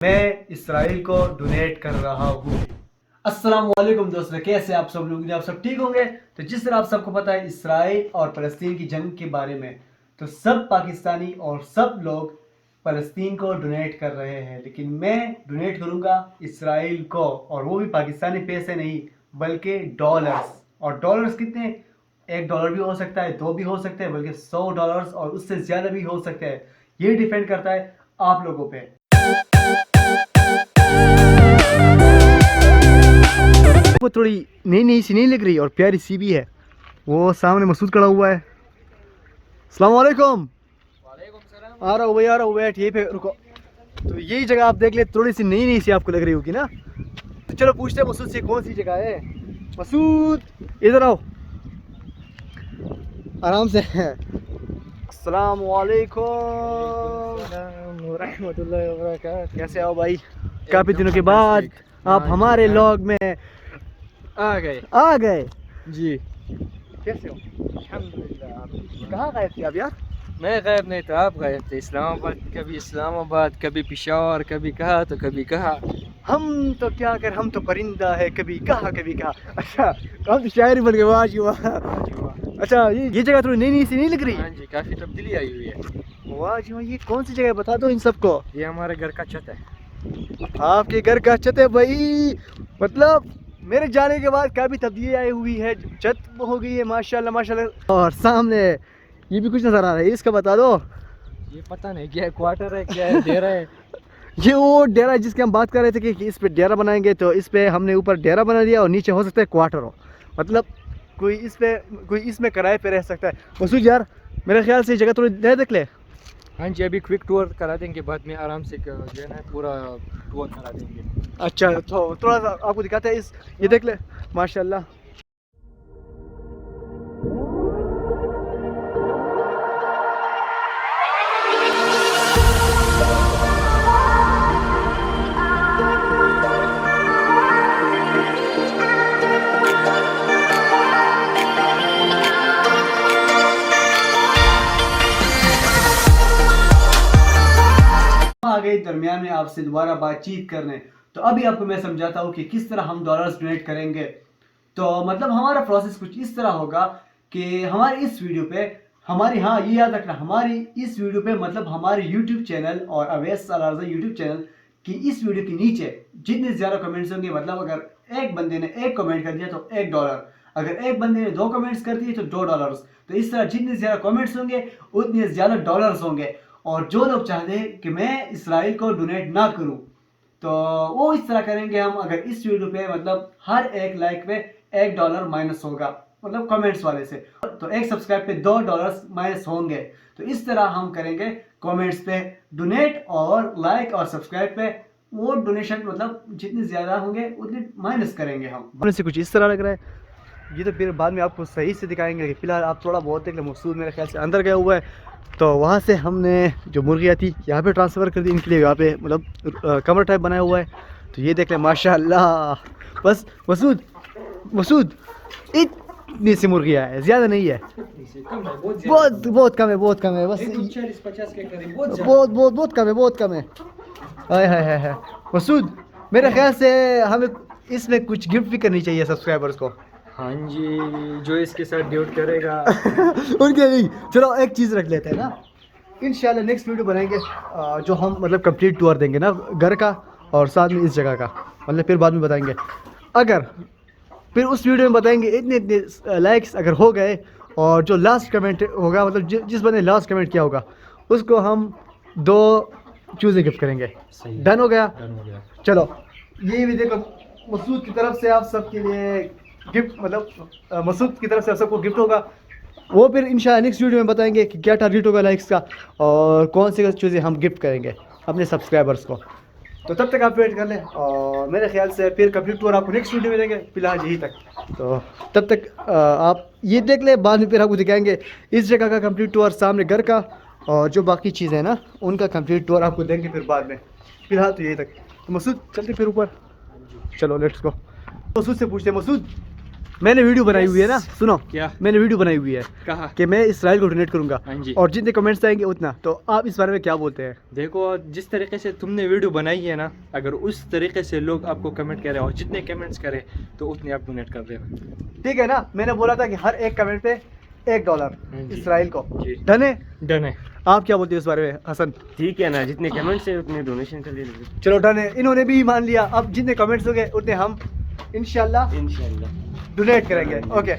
मैं इसराइल को डोनेट कर रहा हूँ। अस्सलाम वालेकुम दोस्तों, कैसे आप सब लोग? आप सब ठीक होंगे। तो जिस तरह आप सबको पता है इसराइल और फ़लस्तीन की जंग के बारे में, तो सब पाकिस्तानी और सब लोग फ़लस्तीन को डोनेट कर रहे हैं, लेकिन मैं डोनेट करूँगा इसराइल को, और वो भी पाकिस्तानी पैसे नहीं बल्कि डॉलर्स। और डॉलर्स कितने? $1 भी हो सकता है, 2 भी हो सकते हैं, बल्कि $100 और उससे ज़्यादा भी हो सकते हैं। ये डिपेंड करता है आप लोगों पे। वो थोड़ी नई नई सी नहीं लग रही और प्यारी सी भी है। वो सामने मसूद खड़ा हुआ है। अस्सलाम वालेकुम। आ रहा हूँ भाई, आ रहा हूँ, बैठ यहीं पे रुको। तो यही जगह आप देख ले, थोड़ी सी नई नई सी आपको लग रही होगी ना। तो चलो पूछते हैं मसूद से कौन सी जगह है। मसूद इधर आओ, आराम से। अस्सलाम वालेकुम रहमतुल्लाहि व बरकातहू। कैसे आओ भाई? काफी दिनों के बाद आप हमारे लॉग में आ गए जी। कैसे हो? अल्हम्दुलिल्लाह। कहाँ गए थे आप यार? मैं गायब नहीं था, आप गायब थे। इस्लामाबाद, कभी पेशावर, कभी कहा तो कभी कहा। हम तो क्या कर, हम तो परिंदा है, कभी कहा कभी कहा। अच्छा, तो हम तो शायरी बन गए। वाह जी वाह। अच्छा, ये जगह थोड़ी नई नई सी नहीं लग रही? हाँ जी, काफी तब्दीली आई हुई है। वाह जी वाह। ये कौन सी जगह है, बता दो इन सबको। ये हमारे घर का छत है। आपके घर का छत है भाई? मतलब मेरे जाने के बाद काफी तब्दीली आई हुई है, छत हो गई है माशाल्लाह माशाल्लाह। और सामने ये भी कुछ नजर आ रहा है, इसका बता दो। ये पता नहीं क्या है, क्वार्टर है क्या है, डेरा है। ये वो डेरा है जिसकी हम बात कर रहे थे कि इस पे डेरा बनाएंगे, तो इस पे हमने ऊपर डेरा बना दिया और नीचे हो सकता है क्वार्टर हो। मतलब कोई इसमें किराए पे रह सकता है। मसूद यार, मेरे ख्याल से ये जगह थोड़ी नया देख ले। हाँ जी, अभी क्विक टूर करा देंगे, बाद में आराम से जो है ना पूरा टूर करा देंगे। अच्छा, तो थोड़ा सा आपको दिखाते हैं। ये देख ले माशाल्लाह। आ गए दरमियान में आपसे दोबारा बातचीत करने। तो अभी आपको मैं समझाता हूँ कि किस तरह हम डॉलर्स डोनेट करेंगे। तो मतलब हमारा प्रोसेस कुछ इस तरह होगा कि हमारे इस वीडियो पे हाँ ये याद रखना, हमारी इस वीडियो पे मतलब हमारे यूट्यूब चैनल और अवैस साल रज़ा यूट्यूब चैनल की इस वीडियो के नीचे जितने ज़्यादा कमेंट्स होंगे, मतलब अगर एक बंदे ने एक कमेंट कर दिया तो $1, अगर एक बंदे ने 2 कमेंट्स कर दिए तो $2। तो इस तरह जितने ज़्यादा कमेंट्स होंगे उतने ज़्यादा डॉलर्स होंगे। और जो लोग चाहते हैं कि मैं इसराइल को डोनेट ना करूं, तो वो इस तरह करेंगे हम। अगर इस वीडियो पे मतलब हर एक लाइक पे $1 माइनस होगा, मतलब कमेंट्स वाले से, तो एक सब्सक्राइब पे $2 माइनस होंगे। तो इस तरह हम करेंगे कमेंट्स पे डोनेट, और लाइक और सब्सक्राइब पे वो डोनेशन मतलब जितने ज़्यादा होंगे उतने माइनस करेंगे हम। से कुछ इस तरह लग रहा है। ये तो फिर बाद में आपको सही से दिखाएंगे। फिलहाल आप थोड़ा बहुत देख लें। मकसूद मेरे ख्याल से अंदर गया हुआ है, तो वहाँ से हमने जो मुर्गियाँ थी यहाँ पे ट्रांसफ़र कर दी। इनके लिए यहाँ पे मतलब कमरा टाइप बनाया हुआ है। तो ये देख लें माशाल्लाह। बस मसूद इतनी सी मुर्गियाँ है, ज़्यादा नहीं है। बहुत कम है, बहुत कम है। बस 40-50 के करीब, बहुत कम है, बहुत कम है। हाय हाय हाय हाय। मसूद मेरे ख्याल से हमें इसमें कुछ गिफ्ट भी करनी चाहिए सब्सक्राइबर्स को। हाँ जी, जो इसके साथ ड्यूट करेगा उनके नहीं। चलो एक चीज़ रख लेते हैं ना, इंशाल्लाह नेक्स्ट वीडियो बनाएंगे जो हम मतलब कंप्लीट टूर देंगे ना घर का और साथ में इस जगह का, मतलब फिर बाद में बताएंगे। अगर फिर उस वीडियो में बताएंगे इतने इतने लाइक्स अगर हो गए, और जो लास्ट कमेंट होगा मतलब जिस बंदे ने लास्ट कमेंट किया होगा उसको हम 2 चूज़ें गिफ्ट करेंगे। डन हो गया? डन हो गया। चलो ये भी देखो, मसूद की तरफ से आप सबके लिए गिफ्ट, मतलब मसूद की तरफ से आप सबको गिफ्ट होगा। वो फिर इंशाल्लाह नेक्स्ट वीडियो में बताएंगे कि क्या टारगेट होगा लाइक्स का और कौन सी चीज़ें हम गिफ्ट करेंगे अपने सब्सक्राइबर्स को। तो तब तक आप वेट कर लें, और मेरे ख्याल से फिर कंप्लीट टूर आपको नेक्स्ट वीडियो में देंगे। फिलहाल यही तक, तो तब तक आप ये देख लें, बाद में फिर आपको दिखाएंगे इस जगह का कंप्लीट टूर, सामने घर का, और जो बाकी चीज़ें हैं ना उनका कंप्लीट टूर आपको देंगे फिर बाद में। फिलहाल तो यही तक। तो मसूद चलते फिर ऊपर, चलो लेट्स गो। मसूद से पूछते हैं, मसूद मैंने वीडियो बनाई हुई है ना, सुनो, क्या मैंने वीडियो बनाई हुई है कहा? कि मैं इसराइल को डोनेट करूंगा हाँ जी। और जितने कमेंट्स आएंगे उतना। तो आप इस बारे में क्या बोलते हैं? देखो, जिस तरीके से तुमने वीडियो बनाई है ना, अगर उस तरीके से लोग आपको कमेंट करें और जितने कमेंट्स करें तो उतने आप डोनेट कर रहे हो। ठीक है ना, मैंने बोला था कि हर एक कमेंट पे $1 हाँ जी। इसराइल को। जी। डन है? डन है। आप क्या बोलते हो इस बारे में हसन? ठीक है ना, जितने कमेंट्स है उतने डोनेशन कर लीजिए चलो डन है, इन्होंने भी मान लिया। अब जितने कमेंट्स हो गए उतने हम इंशाल्लाह इंशाल्लाह। डोनेट करेंगे। ओके,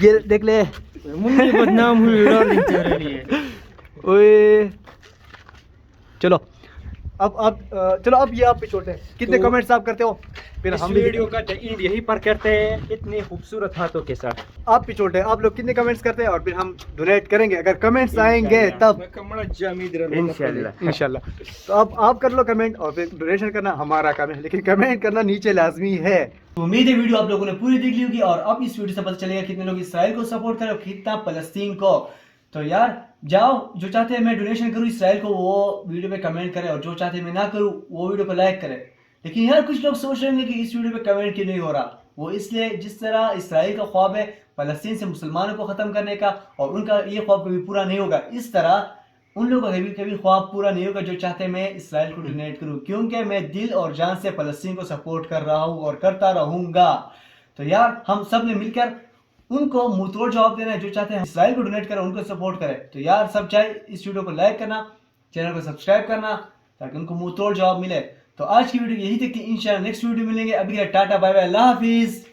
ये देख ले। मुन्नी बदनाम हुई डार्लिंग चल रही है। ओए चलो अब चलो अब ये आप पे छोड़ते हैं, कितने तो कमेंट्स आप करते हो फिर इस हम भी वीडियो का ईद यहीं पर करते हैं इतने खूबसूरत हाथों के साथ। आप पे छोड़ते हैं, आप लोग कितने कमेंट्स करते हैं और फिर हम डोनेट करेंगे। अगर कमेंट्स आएंगे तब इंशाल्लाह। इंशाल्लाह। तो अब आप कर लो कमेंट और फिर डोनेशन करना हमारा काम है, लेकिन कमेंट करना नीचे लाजमी है। तो उम्मीद है वीडियो आप लोगों ने पूरी देख ली होगी और अब इस वीडियो से पता चलेगा कितने लोग इसराइल को सपोर्ट करें और कितना फलस्तीन को। तो यार जाओ, जो चाहते हैं मैं डोनेशन करूं इसराइल को वो वीडियो पे कमेंट करें और जो चाहते हैं मैं ना करूं वो वीडियो को लाइक करें। लेकिन यार कुछ लोग सोच रहे हैं कि इस वीडियो पे कमेंट क्यों नहीं हो रहा। वो इसलिए, जिस तरह इसराइल का ख्वाब है फलस्तीन से मुसलमानों को ख़त्म करने का और उनका ये ख्वाब कभी पूरा नहीं होगा, इस तरह उन लोगों का कभी कभी ख्वाब पूरा नहीं होगा जो चाहते हैं मैं इसराइल को डोनेट करूं, क्योंकि मैं दिल और जान से फलस्तीन को सपोर्ट कर रहा हूं और करता रहूंगा। तो यार हम सब ने मिलकर उनको मुंह तोड़ जवाब देना है, जो चाहते हैं इसराइल को डोनेट करें उनको सपोर्ट करें। तो यार सब चाहे इस वीडियो को लाइक करना, चैनल को सब्सक्राइब करना ताकि उनको मुंह तोड़ जवाब मिले। तो आज की वीडियो यही तक थी, इंशाल्लाह नेक्स्ट वीडियो मिलेंगे। अभी टाटा बाय बाय, अल्लाह हाफिज।